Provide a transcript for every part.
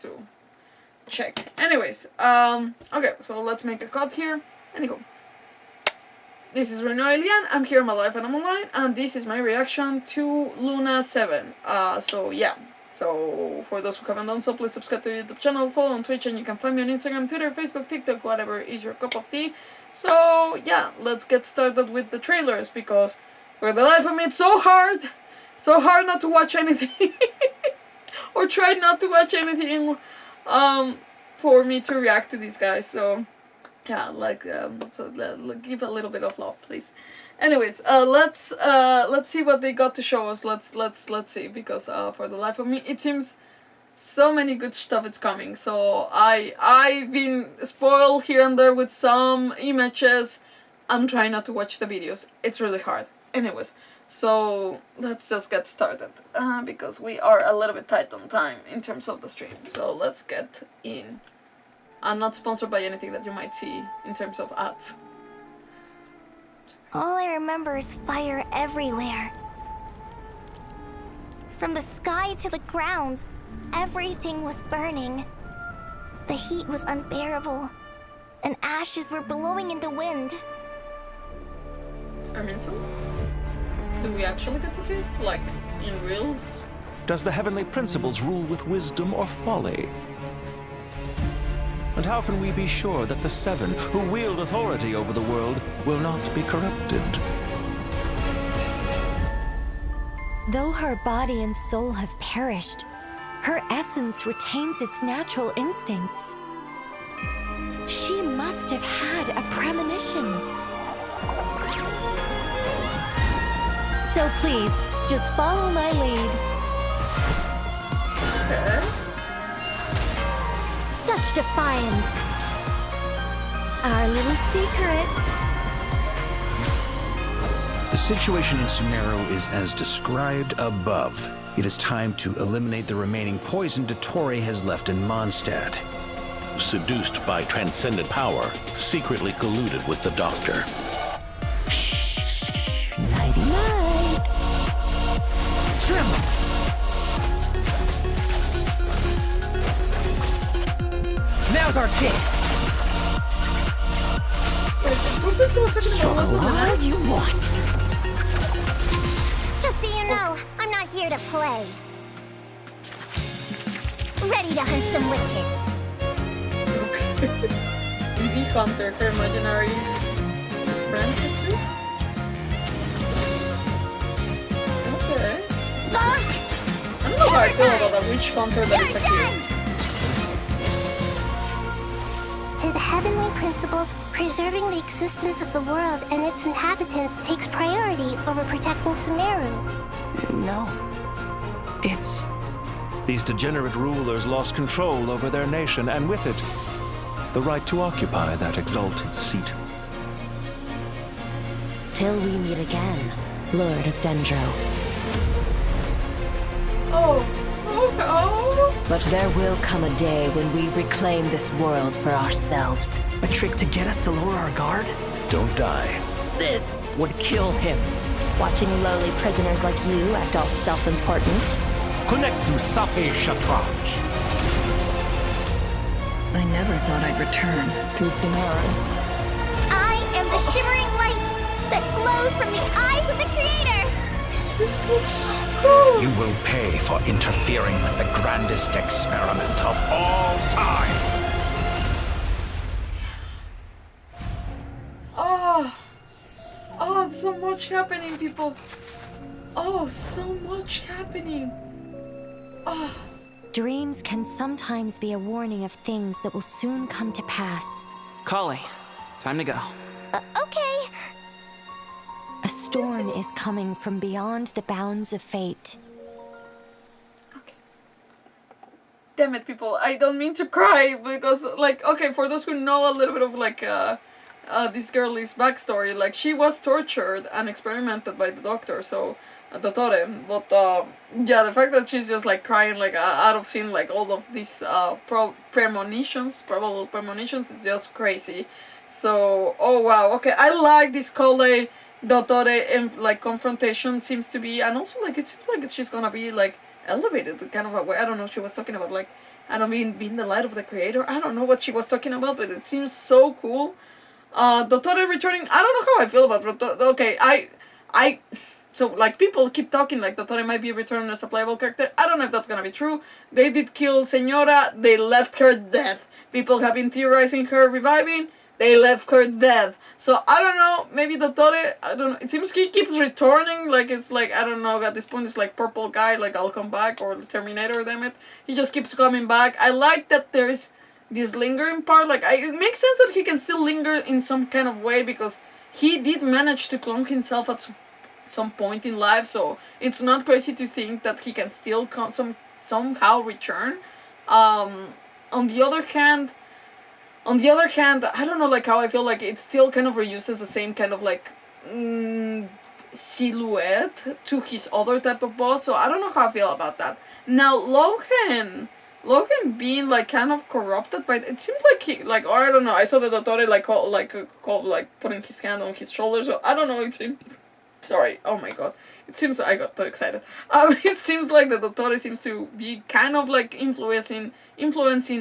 to check. Anyways, okay, so let's make a cut here. Anywho, this is Reno Elian. I'm here in my life and I'm online, and this is my reaction to Luna 7. So yeah. So for those who haven't done so, please subscribe to the YouTube channel, follow on Twitch, and you can find me on Instagram, Twitter, Facebook, TikTok, whatever is your cup of tea. So yeah, let's get started with the trailers, because for the life of me it's so hard not to watch anything or try not to watch anything for me to react to these guys. So yeah, like give a little bit of love, please. Anyways, let's see what they got to show us. Let's see, because for the life of me it seems so many good stuff is coming. So I've been spoiled here and there with some images. I'm trying not to watch the videos. It's really hard. Anyways, so let's just get started, because we are a little bit tight on time in terms of the stream. So let's get in. I'm not sponsored by anything that you might see in terms of ads. All I remember is fire everywhere. From the sky to the ground, everything was burning. The heat was unbearable, and ashes were blowing in the wind. I mean, so do we actually get to see it, like, in reals? Does the heavenly principles rule with wisdom or folly? And how can we be sure that the Seven, who wield authority over the world, will not be corrupted? Though her body and soul have perished, her essence retains its natural instincts. She must have had a premonition. So please, just follow my lead. Okay. Such defiance. Our little secret. The situation in Sumeru is as described above. It is time to eliminate the remaining poison Dottore has left in Mondstadt. Seduced by transcendent power, secretly colluded with the Doctor. Nighty-night. Trim! Now's our chance! All you want. Just so you know, I'm not here to play. Ready to hunt some witches. The Hunter, her imaginary friend, pursuit? Okay. I don't know how I feel about a witch hunter that is a kid. To the heavenly principles, preserving the existence of the world and its inhabitants takes priority over protecting Sumeru. No. It's... These degenerate rulers lost control over their nation, and with it, the right to occupy that exalted seat. Till we meet again, Lord of Dendro. Oh, okay. Oh. But there will come a day when we reclaim this world for ourselves. A trick to get us to lower our guard? Don't die. This would kill him. Watching lowly prisoners like you act all self-important. Connect to Safi Shatranj. I never thought I'd return. Through Sumeru. I am the shimmering light that glows from the eyes of the Creator. This looks so cool. You will pay for interfering with the grandest experiment of all time! Oh, so much happening, people. Oh, so much happening. Oh. Dreams can sometimes be a warning of things that will soon come to pass. Collei, time to go. Okay. A storm is coming from beyond the bounds of fate. Okay. Damn it, people. I don't mean to cry, because, like, okay, for those who know a little bit of, like, this girl's backstory, like, she was tortured and experimented by the Doctor, so, Dottore, but, yeah, the fact that she's just, like, crying, like, out of seeing, like, all of these, probable premonitions is just crazy. So, oh wow, okay, I like this Collei Dottore, like, confrontation seems to be, and also, like, it seems like she's gonna be, like, elevated kind of a way. I don't know, she was talking about, like, I don't mean being the light of the creator. I don't know what she was talking about, but it seems so cool. Dottore returning. I don't know how I feel about Dottore. Okay, so like people keep talking like Dottore might be returning as a playable character. I don't know if that's gonna be true. They did kill Senora. They left her dead. People have been theorizing her reviving. They left her dead. So I don't know. Maybe Dottore. I don't know. It seems he keeps returning. Like it's like I don't know. At this point, it's like purple guy. Like I'll come back or Terminator. Damn it. He just keeps coming back. I like that there's this lingering part. Like it makes sense that he can still linger in some kind of way because he did manage to clone himself at some point in life, so it's not crazy to think that he can still somehow return. On the other hand, I don't know like how I feel like it still kind of reuses the same kind of like silhouette to his other type of boss, so I don't know how I feel about that. Now Logan being like kind of corrupted by it seems like he like, or I don't know, I saw the Dottore like putting his hand on his shoulder, so I don't know, it seems. Sorry, oh my god. It seems I got too excited. It seems like the Dottore seems to be kind of like influencing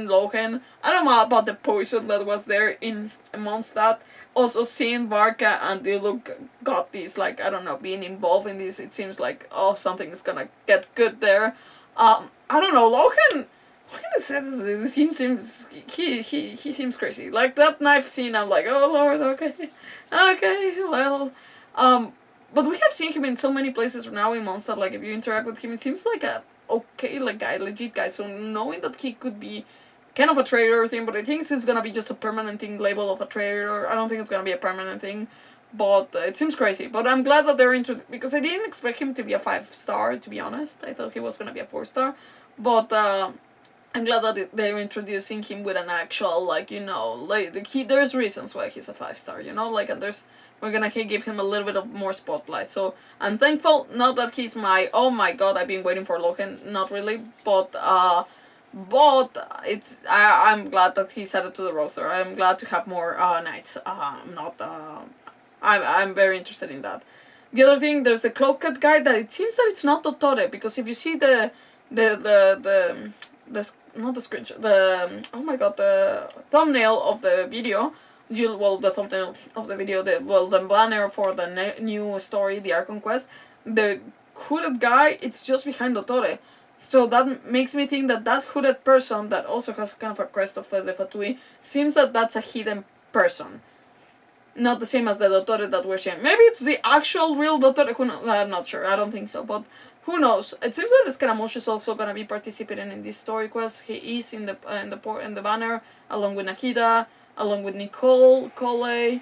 Logan. I don't know about the poison that was there in amongst that. Also seeing Barca and Diluc got these like, I don't know, being involved in this, it seems like, oh, something is gonna get good there. I don't know, Logan he seems crazy. Like that knife scene, I'm like, oh lord, okay, well, but we have seen him in so many places now in Mondstadt. Like if you interact with him, it seems like a okay like guy, legit guy. So knowing that he could be kind of a traitor thing, but I think it's gonna be just a permanent thing, label of a traitor. I don't think it's gonna be a permanent thing, but it seems crazy. But I'm glad that they're because I didn't expect him to be a 5-star, to be honest. I thought he was gonna be a 4-star, but I'm glad that they're introducing him with an actual, like, you know, like, there's reasons why he's a 5-star, you know, like, and we're gonna give him a little bit of more spotlight, so I'm thankful, not that he's my, oh my god, I've been waiting for Logan, not really, but it's, I'm glad that he's added to the roster. I'm glad to have more, knights, I'm very interested in that. The other thing, there's the cloaked guy that it seems that it's not Dottore, because if you see the not the screenshot, the thumbnail of the video, the thumbnail of the video, the banner for the new story, the Archon Quest, the hooded guy, it's just behind Dottore. So that makes me think that hooded person that also has kind of a crest of the Fatui, seems that that's a hidden person. Not the same as the Dottore that we're seeing. Maybe it's the actual real Dottore, I'm not sure, I don't think so, but who knows? It seems that Scaramouche is also gonna be participating in this story quest. He is in the banner, along with Nakita, along with Nicole, Collei.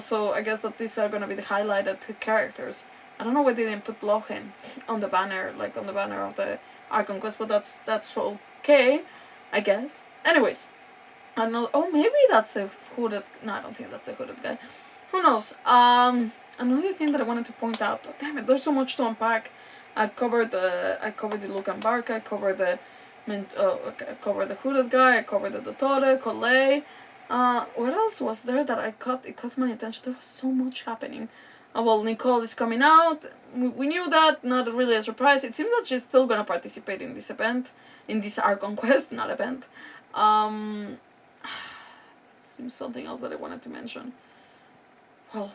So I guess that these are gonna be the highlighted characters. I don't know why they didn't put Logan on the banner, like on the banner of the Archon Quest, but that's okay, I guess. Anyways, I don't know. Oh, maybe that's a hooded. No, I don't think that's a hooded guy. Who knows? Another thing that I wanted to point out. Oh, damn it! There's so much to unpack. I covered the Luke and Barca, I covered the hooded guy, I covered the Dottore, Collei. What else was there that it caught my attention? There was so much happening. Well, Nicole is coming out. We knew that, not really a surprise. It seems that she's still gonna participate in this event, in this Archon Quest, not event. Seems something else that I wanted to mention. Well,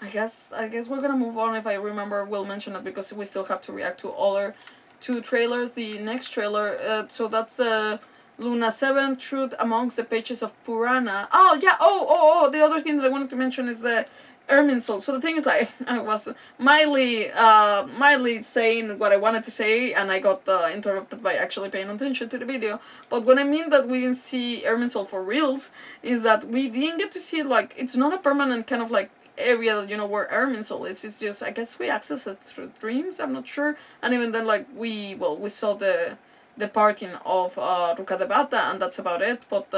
I guess we're gonna move on. If I remember, we'll mention it because we still have to react to other 2 trailers. The next trailer, so that's the Luna 7, Truth Amongst the Pages of Purana. Oh yeah, the other thing that I wanted to mention is the Ermin Soul. So the thing is, like, I was mildly saying what I wanted to say, and I got interrupted by actually paying attention to the video. But what I mean that we didn't see Ermin Soul for reals is that we didn't get to see it, like, it's not a permanent kind of like area, you know, where Ermin Soul is. It's just, I guess we access it through dreams, I'm not sure. And even then, like, we saw the parting of Ruka de Bata, and that's about it. But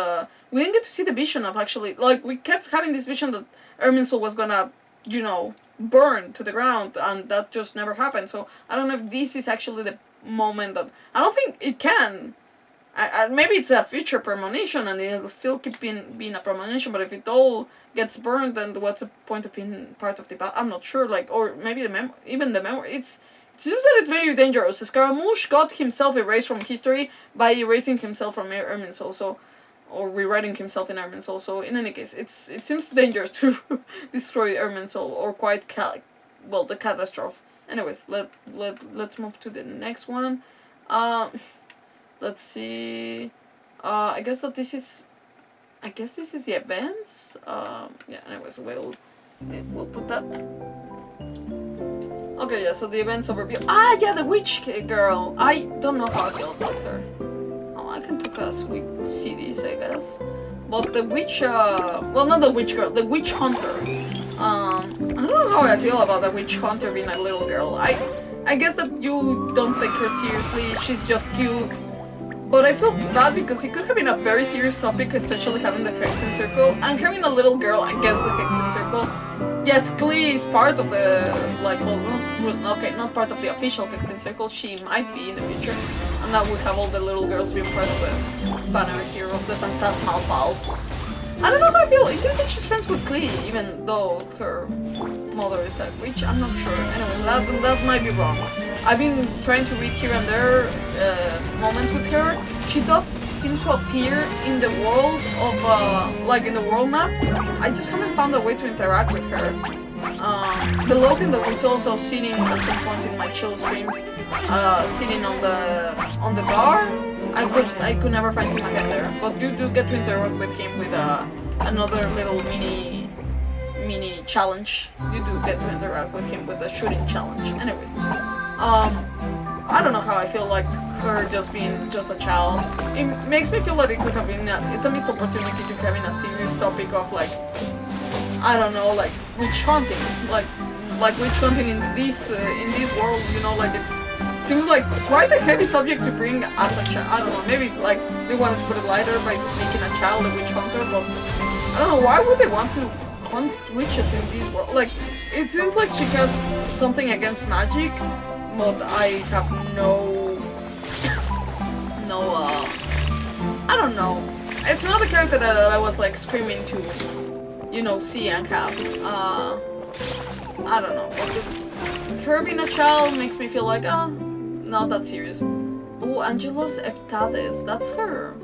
we didn't get to see the vision of actually, like, we kept having this vision that Ermin Soul was gonna, you know, burn to the ground, and that just never happened. So I don't know if this is actually the moment that, I don't think it can. Maybe it's a future premonition and it'll still keep being a premonition, but if it all gets burned, then what's the point of being part of the battle? I'm not sure, like, or maybe even the memory. It's It seems that it's very dangerous. Scaramouche got himself erased from history by erasing himself from Irminsul, so, or rewriting himself in Irminsul. So in any case, it seems dangerous to destroy Irminsul, or quite the catastrophe. Anyways, let's move to the next one. Let's see. I guess this is the events. Yeah. Anyways, we'll put that. Okay, yeah, so the events overview. Ah, yeah, the witch girl. I don't know how I feel about her. Oh, I can take a sweet CDs, I guess. But the witch, well, not the witch girl, the witch hunter. I don't know how I feel about the witch hunter being a little girl. I guess that you don't take her seriously, she's just cute. But I feel bad because it could have been a very serious topic, especially having the Fixing Circle, and having a little girl against the Fixing Circle. Yes, Collei is part of the, like, well, okay, not part of the official Fixing Circle, she might be in the future. And now we have all the little girls being part of the banner here of the Phantasmal Pals. I don't know how I feel, it seems like she's friends with Collei, even though her mother is a witch, I'm not sure. Anyway, that might be wrong. I've been trying to read here and there moments with her. She does seem to appear in the world of, like in the world map. I just haven't found a way to interact with her. The Logan that was also sitting at some point in my chill streams, sitting on the bar, I could never find him again there. But you do get to interact with him with another little mini challenge. You do get to interact with him with the shooting challenge. Anyways, I don't know how I feel like her just being just a child. It makes me feel like it could have been it's a missed opportunity to having a serious topic of, like, I don't know, like witch hunting, like witch hunting in this world, you know, like it seems like quite a heavy subject to bring as a child. I don't know, maybe like they wanted to put it lighter by making a child a witch hunter, but I don't know, why would they want to hunt witches in this world? Like, it seems like she has something against magic, but I have I don't know. It's not the character that I was like screaming to, you know, see and have. I don't know. But her being a child makes me feel like, not that serious. Oh, Angelos Eptades. That's her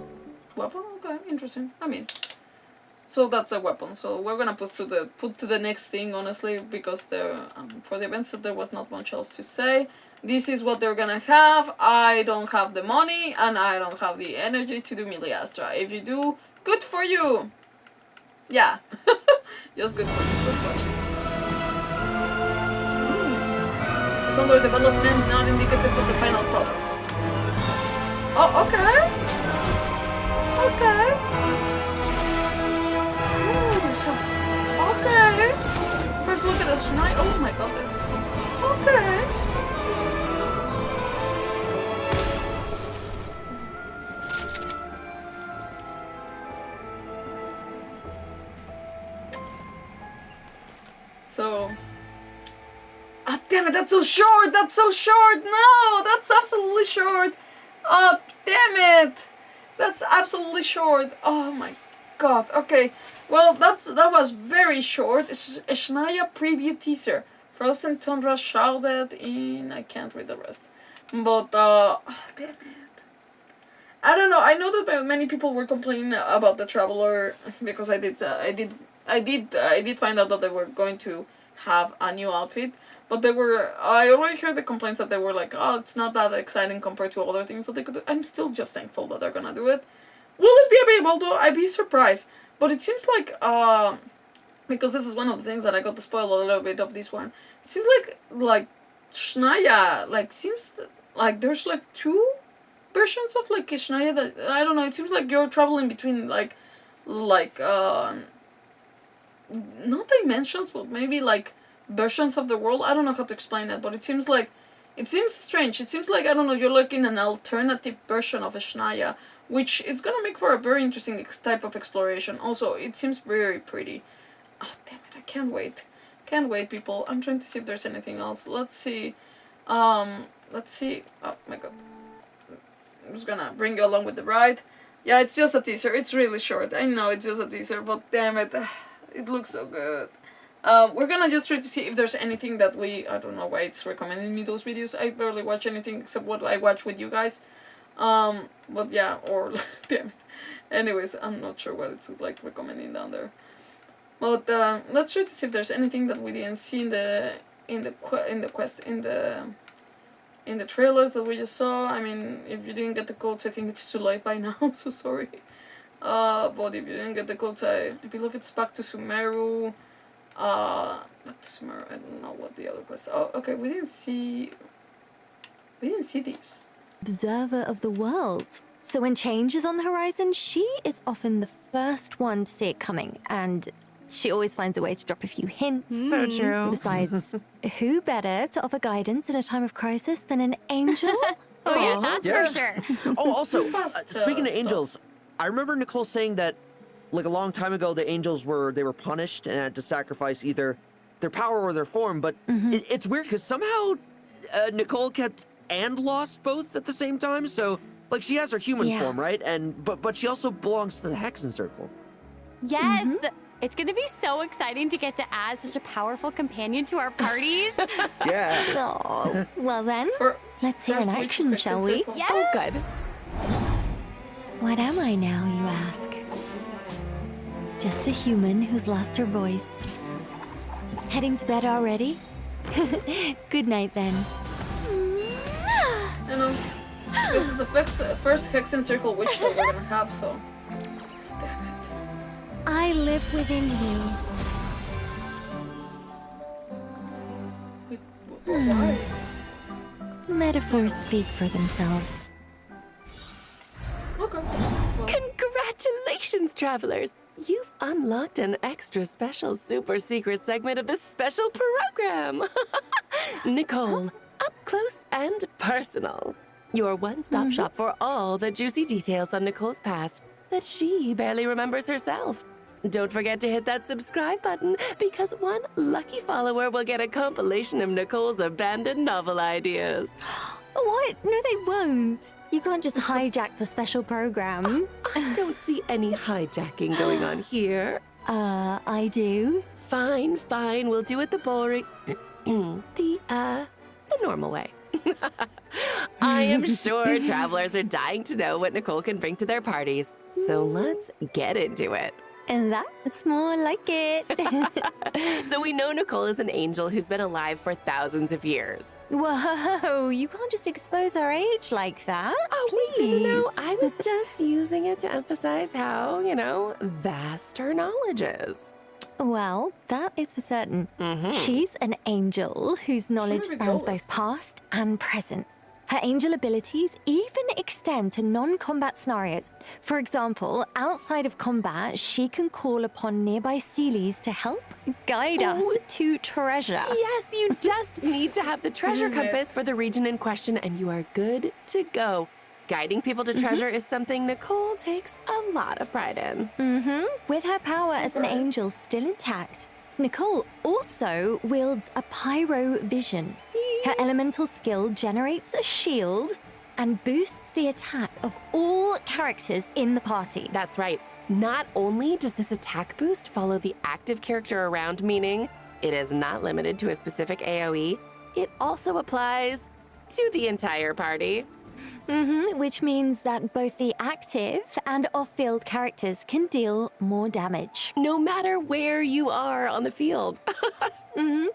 weapon? Okay, interesting. I mean, so that's a weapon. So we're gonna put to the next thing, honestly, because for the events there was not much else to say. This is what they're gonna have. I don't have the money, and I don't have the energy to do Miliastra. If you do, good for you! Yeah. Just good for you. Let's watch this. This is under development, not indicative of the final product. Oh, okay. Okay. Ooh, okay. First look at the shrine. Oh my god. Okay. So, damn it, that's so short, no, that's absolutely short, oh, damn it, that's absolutely short, oh my god, okay, well, that was very short. It's a Shania preview teaser, Frozen Tundra shrouded in, I can't read the rest, but, damn it, I don't know, I know that many people were complaining about the Traveler, because I did find out that they were going to have a new outfit, but I already heard the complaints that they were like, oh, it's not that exciting compared to other things that they could do. I'm still just thankful that they're gonna do it. Will it be available though? I'd be surprised. But it seems like, because this is one of the things that I got to spoil a little bit of this one, it seems like Shania, like, seems like there's like two versions of like Shania that, I don't know, it seems like you're traveling between like not dimensions, but maybe like versions of the world. I don't know how to explain it, but it seems strange. It seems like, I don't know, you're like in an alternative version of a Shania, which is gonna make for a very interesting type of exploration. Also, it seems very pretty. Oh, damn it, I can't wait. Can't wait, people. I'm trying to see if there's anything else. Let's see. Let's see. Oh my god. I'm just gonna bring you along with the ride. Yeah, it's just a teaser. It's really short. I know it's just a teaser, but damn it. It looks so good. We're gonna just try to see if there's anything that I don't know why it's recommending me those videos. I barely watch anything except what I watch with you guys. But yeah, or damn it. Anyways, I'm not sure what it's like recommending down there. But let's try to see if there's anything that we didn't see in the trailers that we just saw. I mean, if you didn't get the codes, I think it's too late by now. So sorry. But if you didn't get the codes, I believe it's back to Sumeru. Back to Sumeru. I don't know what the other quest. Oh, okay. We didn't see these. Observer of the world. So when change is on the horizon, she is often the first one to see it coming, and she always finds a way to drop a few hints. So true. Besides, who better to offer guidance in a time of crisis than an angel? Oh yeah, that's Yeah. for sure. Oh, also, Past, speaking of stuff. angels, I remember Nicole saying that, like a long time ago, the angels were punished and had to sacrifice either their power or their form. But it's weird because somehow Nicole kept and lost both at the same time. So like she has her human Yeah. form, right? And but she also belongs to the Hexen Circle. Yes. It's gonna be so exciting to get to add such a powerful companion to our parties. Yeah. Oh, well then, For- let's hear an first week action, of shall Hexen we? Circle. Yes. Oh, good. What am I now, you ask? Just a human who's lost her voice. Heading to bed already? Good night then. You know, this is the first Hexen Circle wish that we're gonna have, so. Damn it. I live within you. Why? Metaphors speak for themselves. Okay. Well, Congratulations, travelers! You've unlocked an extra special super secret segment of this special program. Nicole, up close and personal. Your one-stop shop for all the juicy details on Nicole's past that she barely remembers herself. Don't forget to hit that subscribe button because one lucky follower will get a compilation of Nicole's abandoned novel ideas. What? No, they won't. You can't just hijack the special program. I don't see any hijacking going on here. I do. Fine, fine. We'll do it the boring, the normal way. I am sure travelers are dying to know what Nicole can bring to their parties. So let's get into it. And that's more like it. So we know Nicole is an angel who's been alive for thousands of years. Whoa, you can't just expose her age like that. Oh, please. no, I was just using it to emphasize how, vast her knowledge is. Well, that is for certain. She's an angel whose knowledge Sure, spans it both does. past and present. Her angel abilities even extend to non-combat scenarios. For example, outside of combat, she can call upon nearby Sealies to help guide us to treasure. Yes, you just need to have the treasure Damn it. compass for the region in question, and you are good to go. Guiding people to treasure is something Nicole takes a lot of pride in. With her power as an angel still intact, Nicole also wields a pyro vision. Her elemental skill generates a shield and boosts the attack of all characters in the party. That's right. Not only does this attack boost follow the active character around, meaning it is not limited to a specific AoE, it also applies to the entire party. Which means that both the active and off-field characters can deal more damage. No matter where you are on the field.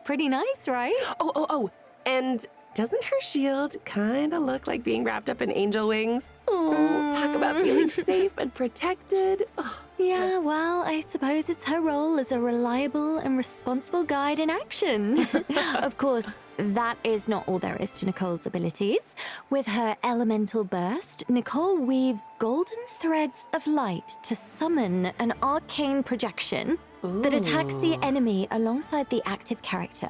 Pretty nice, right? Oh, and doesn't her shield kind of look like being wrapped up in angel wings? Oh, talk about feeling safe and protected. Oh, Yeah, well, I suppose it's her role as a reliable and responsible guide in action. Of course, that is not all there is to Nicole's abilities. With her elemental burst, Nicole weaves golden threads of light to summon an arcane projection that attacks the enemy alongside the active character.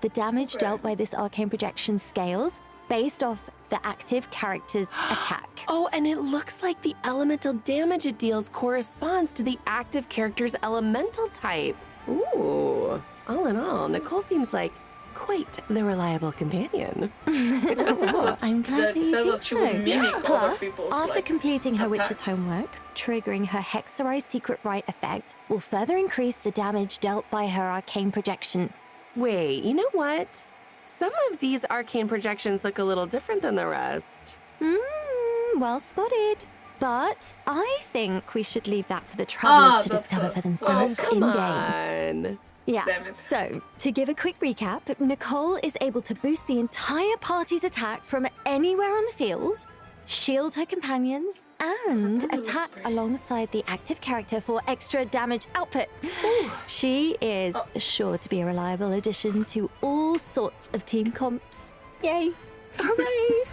The damage dealt by this arcane projection scales based off the active character's attack. Oh, and it looks like the elemental damage it deals corresponds to the active character's elemental type. Ooh. All in all, Nicole seems like quite the reliable companion. Well, I'm glad That that you said think that she would so. mimic other Plus, people's, after like, completing her witch's attacks. homework, triggering her Hexerai secret rite effect will further increase the damage dealt by her arcane projection. Wait, you know what? Some of these arcane projections look a little different than the rest. Well spotted. But I think we should leave that for the travelers to that's discover a- for themselves Come in-game. on. Yeah. Damn it. So, to give a quick recap, Nicole is able to boost the entire party's attack from anywhere on the field, shield her companions, and That looks attack great. alongside the active character for extra damage output. She is sure to be a reliable addition to all sorts of team comps. Yay. Hooray!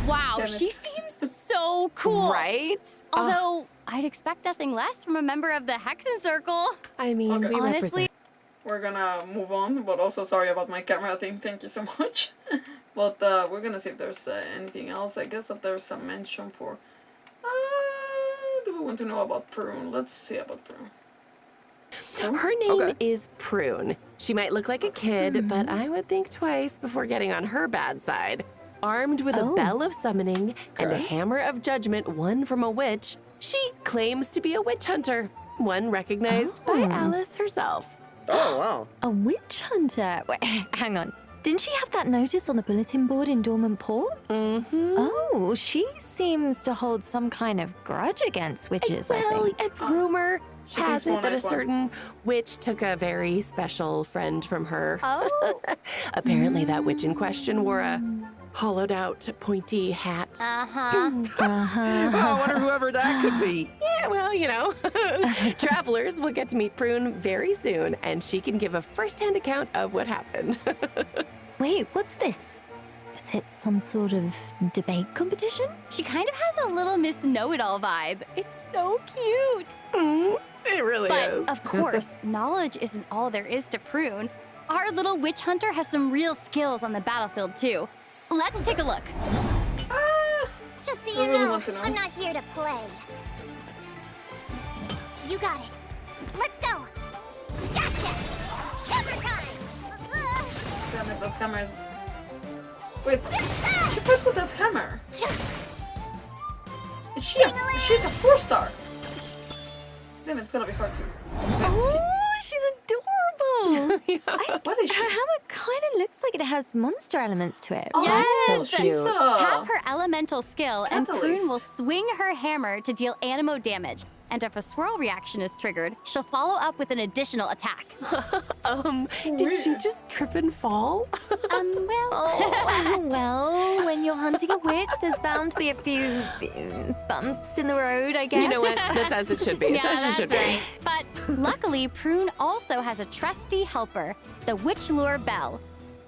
Wow, Damn it. she seems so cool. Right? Although, I'd expect nothing less from a member of the Hexen Circle. I mean, Okay. we Honestly, represent. We're gonna move on, but also sorry about my camera thing. Thank you so much. But we're gonna see if there's anything else. I guess that there's some mention for. Do we want to know about Prune? Let's see about Prune. Her name Okay. is Prune. She might look like a kid, but I would think twice before getting on her bad side. Armed with a bell of summoning and a Okay. hammer of judgment won from a witch, she claims to be a witch hunter, one recognized by Alice herself. Oh, wow. A witch hunter? Wait, hang on. Didn't she have that notice on the bulletin board in Dormant Port? Mm-hmm. Oh, she seems to hold some kind of grudge against witches, I Well, think. a rumor She has thinks it one that a is one. certain witch took a very special friend from her. oh, Apparently, that witch in question wore a hollowed out, pointy hat. uh-huh. Oh, I wonder whoever that could be. Yeah, well, you know, travelers will get to meet Prune very soon, and she can give a first-hand account of what happened. Wait, what's this? Is it some sort of debate competition? She kind of has a little Miss Know-It-All vibe. It's so cute. It really But, is. of course, knowledge isn't all there is to Prune. Our little witch hunter has some real skills on the battlefield, too. Let's take a look. Just so I you really know, want to know. I'm not here to play. You got it. Let's go. Gotcha. Hammer time. Damn it, that hammer is. Wait, she plays with that hammer. Is she she's a 4-star. Damn, it's gonna be hard to. Oh, she's adorable! What is she? Her hammer kind of looks like it has monster elements to it. Oh, Yes! she's a Tap her elemental skill, and Prune Catalyst. will swing her hammer to deal animo damage. And if a swirl reaction is triggered, she'll follow up with an additional attack. Did she just trip and fall? Well, Oh, well, when you're hunting a witch, there's bound to be a few bumps in the road, I guess. You know what? That's as it should be. It's yeah, as it that's should right. But luckily, Prune also has a trusty helper, the Witch Lure Bell.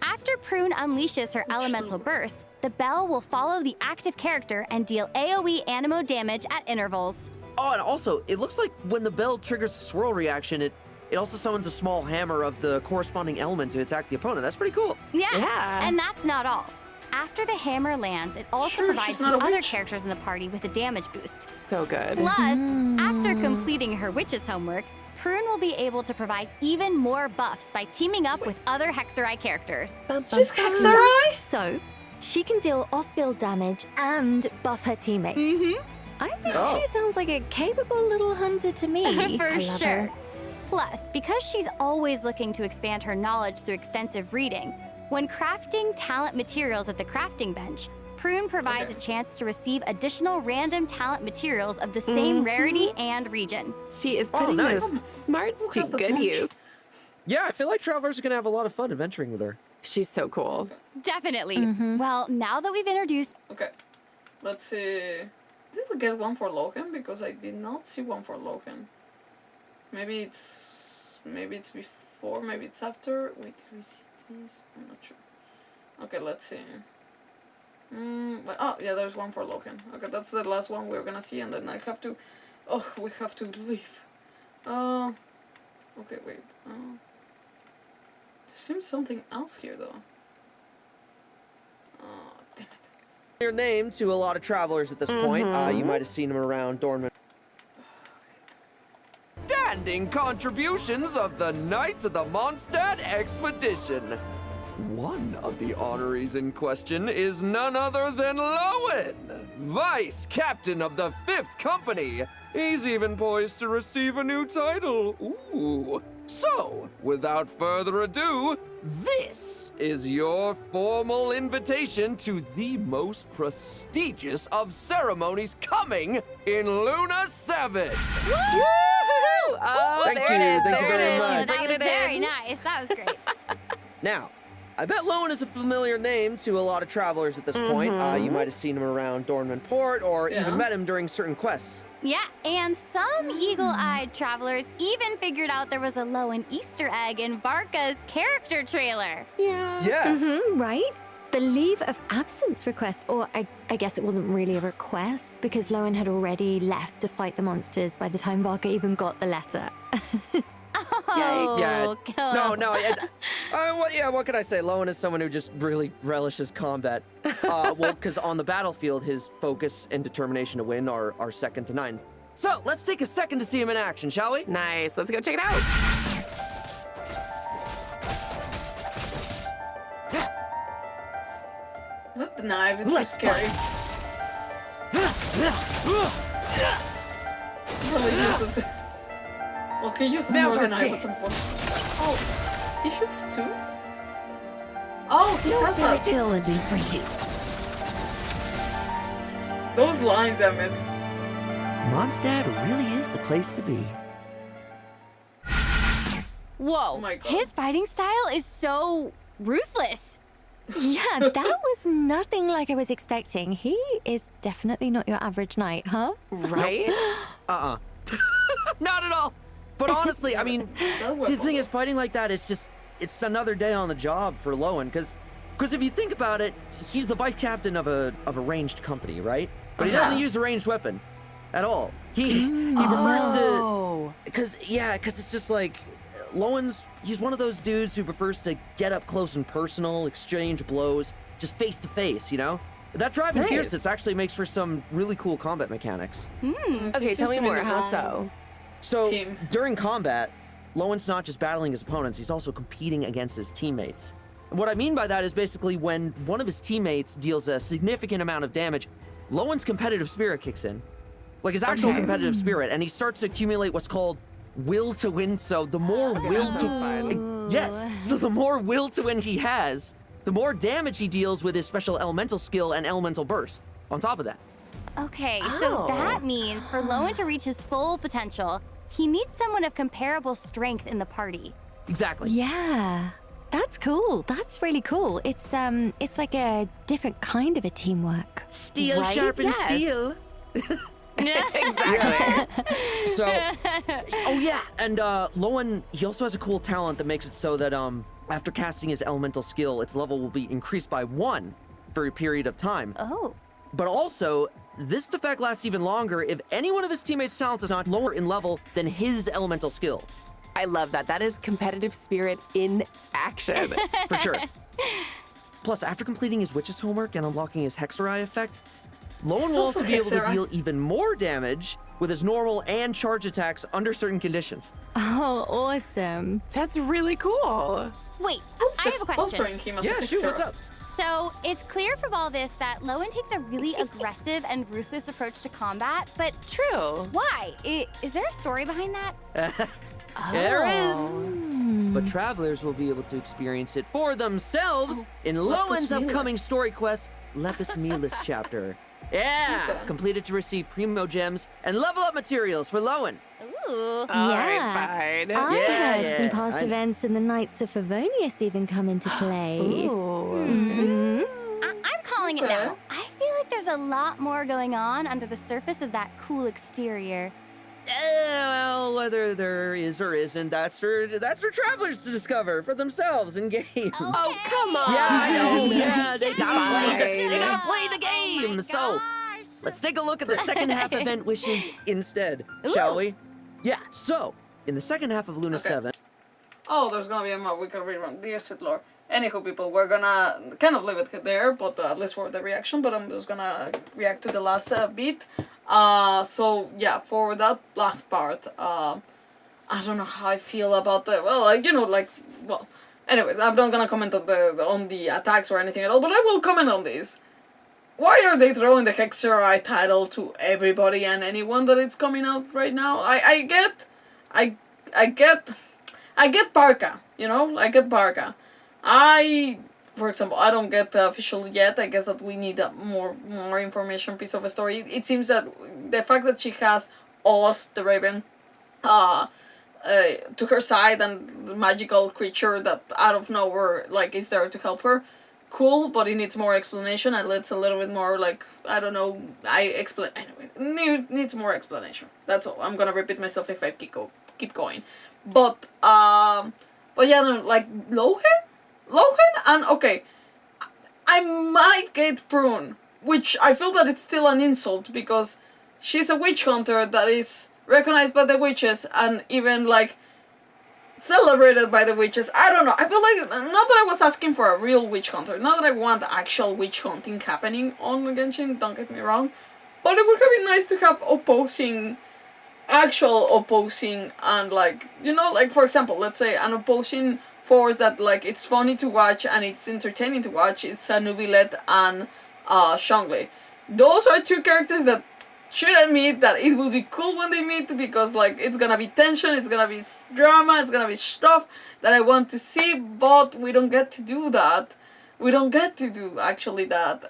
After Prune unleashes her elemental burst, the bell will follow the active character and deal AoE animo damage at intervals. Oh, and also, it looks like when the bell triggers a swirl reaction, it also summons a small hammer of the corresponding element to attack the opponent. That's pretty cool. Yeah. And that's not all. After the hammer lands, it also Sure, provides she's the not a other witch. characters in the party with a damage boost. So good. Plus, after completing her witch's homework, Prune will be able to provide even more buffs by teaming up with other Hexerai characters. She's Hexerai? So, she can deal off-field damage and buff her teammates. I think she sounds like a capable little hunter to me. For I love sure. her. Plus, because she's always looking to expand her knowledge through extensive reading, when crafting talent materials at the crafting bench, Prune provides a chance to receive additional random talent materials of the same rarity and region. She is putting nice. those smarts to has the good bench? use. Yeah, I feel like travelers are gonna have a lot of fun adventuring with her. She's so cool. Definitely. Well, now that we've introduced Okay, let's see. Did we get one for Logan? Because I did not see one for Logan. Maybe it's before, maybe it's after. Wait, did we see this? I'm not sure. Okay, let's see. Oh yeah, there's one for Logan. Okay, that's the last one we're gonna see, and then I have to. Oh, we have to leave. Okay, wait. There seems something else here though. Oh, damn it. Your name to a lot of travelers at this point. You might have seen them around Dornman. Standing contributions of the Knights of the Mondstadt Expedition. One of the honorees in question is none other than Lowen, Vice Captain of the 5th Company. He's even poised to receive a new title. Ooh. So, without further ado, this is your formal invitation to the most prestigious of ceremonies coming in Luna 7. Woo! Oh, Thank there you. it is. Thank you there very it is. much. That Bringing was it very in. nice. That was great. Now, I bet Lowen is a familiar name to a lot of travelers at this point. You might have seen him around Dornman Port or even met him during certain quests. Yeah, and some eagle-eyed travelers even figured out there was a Lowen Easter egg in Varka's character trailer. Yeah. Right? The leave of absence request, or I guess it wasn't really a request because Lowen had already left to fight the monsters by the time Varka even got the letter. Oh, Yeah. cool. No. What can I say? Lowen is someone who just really relishes combat. Well, because on the battlefield, his focus and determination to win are second to none. So let's take a second to see him in action, shall we? Nice. Let's go check it out. Not the knife, it's just scary. Really uses it. Well, he uses Now's more than our knife at some chance. point. Oh, he shoots too? Oh, he has a... for you. Those lines, Emmett. Mondstadt really is the place to be. Whoa, Oh my God. his fighting style is so ruthless. Yeah, that was nothing like I was expecting. He is definitely not your average knight, huh? Right? Not at all. But honestly, I mean, That see, the thing weapon. is, fighting like that is just, it's another day on the job for Lowen, because if you think about it, he's the vice captain of a ranged company, right? But he doesn't use a ranged weapon at all. He prefers to, because it's just like, he's one of those dudes who prefers to get up close and personal, exchange blows, just face to face, you know? That driving Nice. fierceness actually makes for some really cool combat mechanics. Okay, tell me seems to be more. the How wrong so? So, team. during combat, Lowen's not just battling his opponents, he's also competing against his teammates. And what I mean by that is basically when one of his teammates deals a significant amount of damage, Lowen's competitive spirit kicks in. Like his actual competitive spirit, and he starts to accumulate what's called will to win. So the more will that to sounds fun. Yes, so the more will to win he has, the more damage he deals with his special elemental skill and elemental burst. On top of that. Okay, Oh. so that means for Lowen to reach his full potential, he needs someone of comparable strength in the party. Exactly. Yeah, that's cool. That's really cool. It's like a different kind of a teamwork. Steel Right? sharpens Yes. steel. Exactly. So, oh yeah, and Lowen, he also has a cool talent that makes it so that after casting his elemental skill, its level will be increased by 1 for a period of time. Oh. But also, this effect lasts even longer if any one of his teammates' talents is not lower in level than his elemental skill. I love that. That is competitive spirit in action. For sure. Plus, after completing his witch's homework and unlocking his Hexerai effect, Lowen It's will also also be able to Hexerai. deal even more damage with his normal and charge attacks under certain conditions. Oh, awesome. That's really cool. Wait, I have a question. Sponsoring him as Yeah, a shoot, what's fixer. up? So it's clear from all this that Lowen takes a really aggressive and ruthless approach to combat, but True. why? Is there a story behind that? There is. Oh. But travelers will be able to experience it for themselves in Lowen's Lepus upcoming Milis. story quest, Lepus Milis chapter. Yeah! Okay. Completed to receive primogems and level up materials for Lowen. Ooh. All Yeah. right, fine. I Yeah, heard some yeah, past I know. events and the Knights of Favonius even come into play. Ooh. I'm calling it Okay. now. I feel like there's a lot more going on under the surface of that cool exterior. Well, whether there is or isn't, that's for travelers to discover for themselves in game. Oh, come on. Yeah, I know. Yeah, they gotta Fine. play the game. my So, gosh. let's take a look at the second half event wishes instead, shall we? Yeah. So, in the second half of Luna Okay. 7. Oh, there's gonna be a mod we can rerun. Dear Sweet Lord. Anywho, people, we're gonna kind of leave it there, but at least for the reaction. But I'm just gonna react to the last bit. So yeah, for that last part, I don't know how I feel about the Anyways, I'm not gonna comment on the attacks or anything at all, but I will comment on this. Why are they throwing the Hexerai title to everybody and anyone that it's coming out right now? I get Barca, you know? I get Barca. For example, I don't get the official yet. I guess that we need a more information piece of a story. It seems that the fact that she has Oz, the Raven, to her side, and the magical creature that out of nowhere, like, is there to help her. Cool, but it needs more explanation, and it's a little bit more, like, I don't know, anyway, needs more explanation. That's all. I'm gonna repeat myself if I keep going. But yeah, no, like, Lohan, and, okay, I might get Prune, which I feel that it's still an insult, because she's a witch hunter that is recognized by the witches, and even, like, celebrated by the witches. I don't know. I feel like, not that I was asking for a real witch hunter, not that I want actual witch hunting happening on Genshin, don't get me wrong, but it would have been nice to have actual opposing, and, like, you know, like, for example, let's say an opposing force that, like, it's funny to watch and it's entertaining to watch is Nubilet and Zhongli. Those are two characters that shouldn't meet, that it will be cool when they meet, because, like, it's gonna be tension, it's gonna be drama, it's gonna be stuff that I want to see, but we don't get to do that. We don't get to do, actually, that.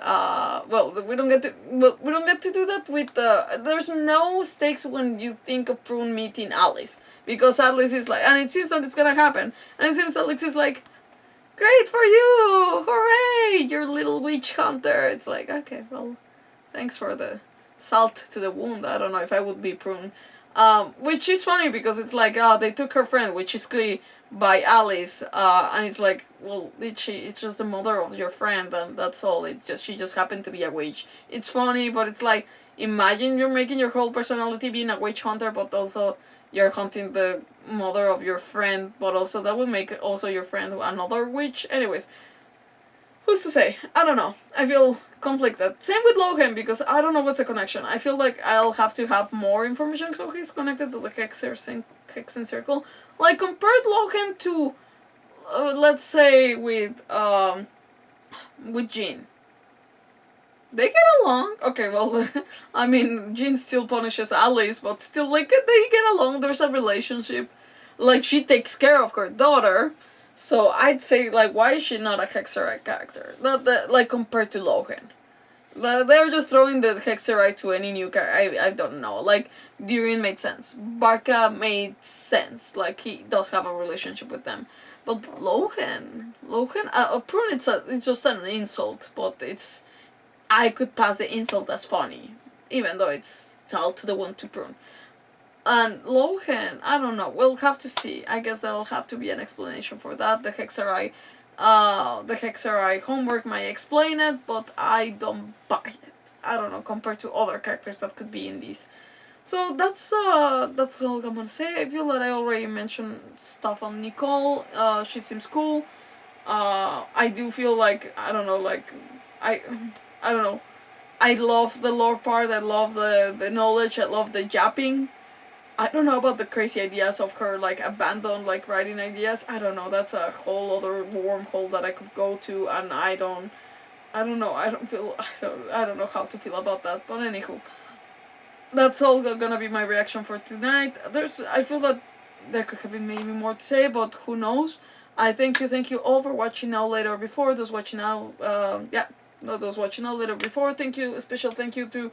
We don't get to do that with, there's no stakes when you think of Prune meeting Alice, because Alice is like, and it seems that it's gonna happen, and it seems Alex is like, great for you, hooray, you're a little witch hunter. It's like, okay, well, thanks for the salt to the wound. I don't know if I would be Prune. Which is funny, because it's like, they took her friend, which is Collei, by Alice, and it's like, well, it's just the mother of your friend, and that's all. She just happened to be a witch. It's funny, but it's like, imagine you're making your whole personality being a witch hunter, but also you're hunting the mother of your friend, but also that would make also your friend another witch. Anyways, who's to say? I don't know. I feel conflicted. Same with Lohan, because I don't know what's the connection. I feel like I'll have to have more information how he's connected to the Hexen Circle. Like, compared Lohan to, let's say, with Jean. They get along. Okay, well, I mean, Jean still punishes Alice, but still, like, they get along. There's a relationship. Like, she takes care of her daughter. So I'd say, like, why is she not a Hexerai character? Like, compared to Lohan. They're just throwing the Hexerai to any new character. I don't know. Like, Durin made sense. Barca made sense. Like, he does have a relationship with them. But Lohan, Prune, it's just an insult. But I could pass the insult as funny, even though it's salt to the wound to Prune. And Lohan, I don't know, we'll have to see. I guess there'll have to be an explanation for that. The Hexerai homework might explain it, but I don't buy it. I don't know, compared to other characters that could be in these. So that's all I'm gonna say. I feel that I already mentioned stuff on Nicole. She seems cool. I do feel like, I don't know, like, I don't know. I love the lore part, I love the knowledge, I love the japping. I don't know about the crazy ideas of her, like, abandoned, like, writing ideas. I don't know, that's a whole other wormhole that I could go to, and I don't know, I don't know how to feel about that, but anywho. That's all gonna be my reaction for tonight. I feel that there could have been maybe more to say, but who knows. I thank you all for watching now, later, or before. Those watching now, those watching now, later, before. Thank you, a special thank you to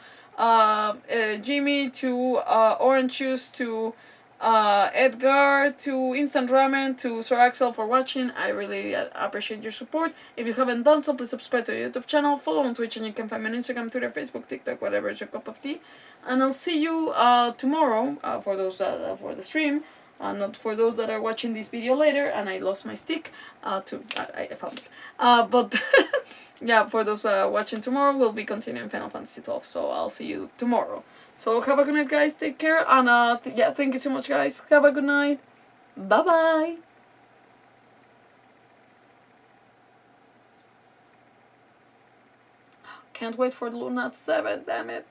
Jimmy, to Orange Juice, to Edgar, to Instant Ramen, to Sir Axel for watching. I really appreciate your support. If you haven't done so, please subscribe to our YouTube channel, follow on Twitch, and you can find me on Instagram, Twitter, Facebook, TikTok, whatever is your cup of tea. And I'll see you tomorrow for those for the stream. Not for those that are watching this video later, and I lost my stick. I found it. But yeah, for those watching tomorrow, we'll be continuing Final Fantasy XII. So I'll see you tomorrow. So have a good night, guys. Take care, and yeah, thank you so much, guys. Have a good night. Bye bye. Can't wait for the Luna 7. Damn it.